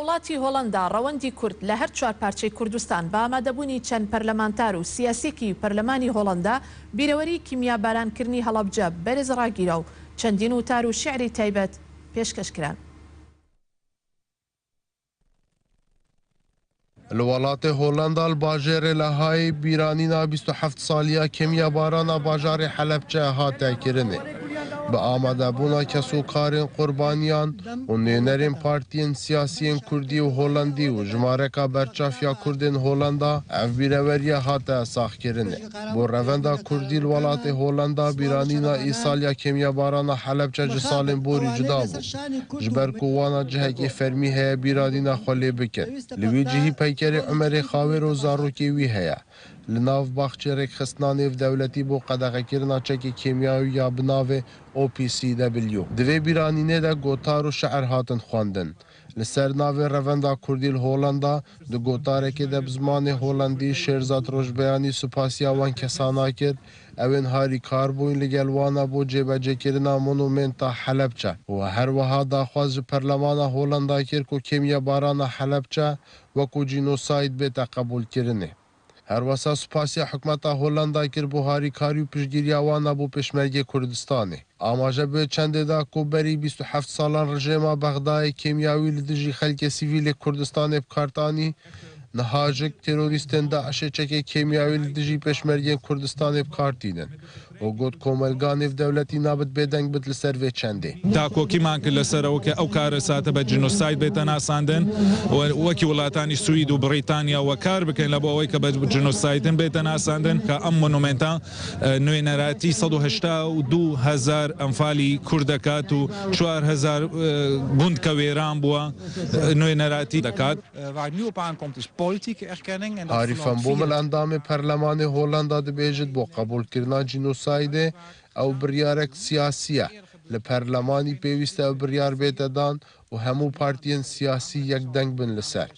وڵاتی هۆڵەندا ڕەوەندی کورد لە هەر چوار پارچەی کوردستان بە ئامادەبوونی چەند پەرلەمانتار و سیاسێکی پەرلەمانی هۆڵەندا بیرەوەری کیمیا بارانکردنی هەڵەبجە بەرز ڕاگیرە و چەندین وتار و شیعری تایبەت پێشکەشکران. لولاته هولندا الباجر لهای بیرانینا 27 سالیا کیمیا بارانا باجار حلبچه هاته کرنه به آماده بونا کسو کارین قربانیان و نینرین پارتین سیاسیین کردی و هولندی و جمارکا برچافیا کردین هولندا اف بیروریا هاته ساخ کرنه بو روندا کردی الولات هولندا بیرانینا ایسالیا کیمیا بارانا حلبچه جسالین بوری جدا بو جبر کوانا جهکی فرمی هیا بیرانینا خلی بکن لوی جهی پیکر عمر خاور و زاروکی وی هیا لناف باخچرک خستنانی و دولتی بو قدغه کرنا چکی کیمیاوی یا بناو OPCW دوی بیرانینه ده گوتار و شعر هاتن خواندن لسر ناو روندا کردی هولندا دو گوتاره که ده بزمان هولندی شیرزاد روشبیانی سپاسیا وان کسانا کرد اوین هاری کار بوین لگلوانا بو جیبجه کرنا مونومنتا حلبچه و هر وها داخواز پرلمانا هولندا کرد که کیمیا بارانا حلبچه وکو جینوساید بیتا قبول کرنه هر وسا سپاسیا حکمتا هولندا کر بوهاری کاری و پشگیریا وانا بو پشمرگ کردستانه آماجه به چنده دا کوبری 27 سالان رژیم بغداد کیمیاوی لدجی خلک سیویل کردستان بکارتانی نهاجک تروریستن داعش چک کیمیاوی لدجی پشمرگ کردستان بکارتینن و گوت کوملگان دولتی نابد بدنگ بد لسر و چنده تاکو کی مان کل سر او کار ساته به جنوساید بتنا ساندن و وکی ولاتانی سوئد و بریتانیا و کار بکن لبا وی که به جنوسایدن بتنا ساندن که ام مونومنتا نوینراتی 182,000 انفالی کردکات و 4,000 گوند کویران بوا نوینراتی دکات waar het nu op aankomt is politieke erkenning en هاری van بومل اندام پرلمان هولندا ده بیجد بو قبول کرنا جنوساید او بریارک سیاسیه لپرلمانی پیوسته او بریار بیتدان و همو پارتین سیاسی یک دنگ بن لسر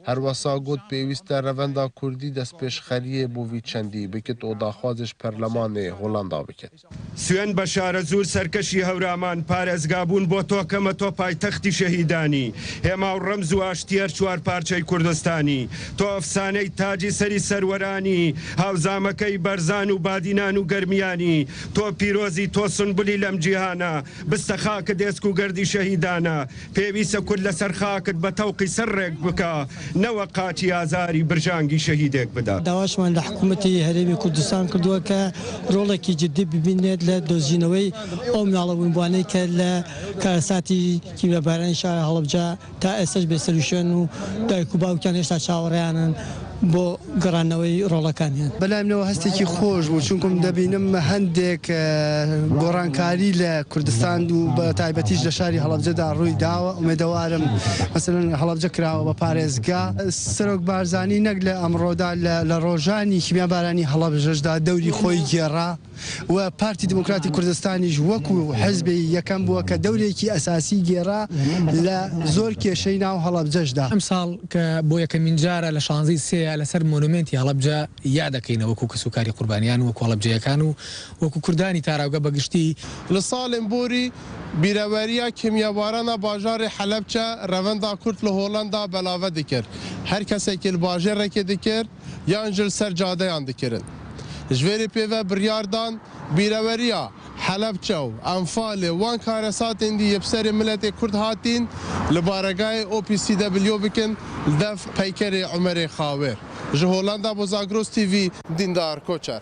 هر وسا گوت پیوسته روندا کردی دست پیش خریه بووی چندی بکت و داخوازش پرلمان هولندا بکت سوێن بە شارە زوور سەرکەشی هەورامان پارێزگابوون بۆ تۆکەمە تۆ پایتەختی شەهیدانی هێما و ڕەمز و ئاشتیار چوار پارچەی کوردستانی تۆ ئەفسانەی تاجی سەری سەروەرانی هاوزامەکەی بەرزان و بادینان و گەرمیانی تۆ پیرۆزی تۆ سنبولی لەم جیهانە بستە خاکت دێسک و گەردی شەهیدانە پێویستە کورد لەسەر خاکت بە تەوقی سەرڕێک بکە نەوە قاچی ئازاری برژانگی شەهیدێک بدا داواشمان لە حکوومەتی هەرێمی کوردستان کردووە کە ڕۆڵێکی جدی ببینێت لە دۆزینەوەی ئەو ماڵەبوونبوانەی کە لە کارەساتی کیمیابارانی شارە هەڵەبجە تا ئێستش بێسەریشێن و دایک و باوکیان هێشتا چاوەڕێیانن بۆ گەڕانەوەی ڕۆڵەکانیان بەلایمنەوە هەستێکی خۆش بوو چونکم دەبینم هەندێک گۆڕانکاری لە کوردستان و بە تایبەتیش لە شاری هەڵەبجەدا ڕووی داوە ئومێدەوارم مەسەلەن هەڵەبجە کراوە بە پارێزگا سەرۆک بارزانی نەک لە ئەمڕۆدا لە ڕۆژانی کیمیابارانی هەڵەبجەشدا دەوری خۆی گێڕا و پارتی دموکراتی کوردستانیش وەکو حزبی یەکەم بووە کە دەورێکی ئەساسی گێڕا لە زۆر کێشەی ناو هەڵەبجەشدا ئەم ساڵ کە بۆ یەکەمین جارە لە 16 سێ لەسەر مۆنومنتی هەڵەبجە یادەکەینە وەکو کەسوکاری قوربانیان و وەکو هەڵەبجەیەکان و وەکو کوردانی تاراوگە بەگشتی لە ساڵێن بۆری بیرەوەریە کیمیابارانە باژارێ حەلەبچە ڕەڤەندا کورد لە هۆڵەندا بەلاوە دکرد هەر کەسێکی لە باژێڕێکێ دکرد یان ژل سەر جادەیان دکردن ژێری پێوە بڕیاردان بیرەوەریە حەلەبچە و ئەنفالێ وان کارەساتên دی یەبسەرê milletê Kurd hatin li baragayê OPCW bikin li dev peykerê Umerê Xawer ji Hollanda bo Zagros TV Dîndar Koçer.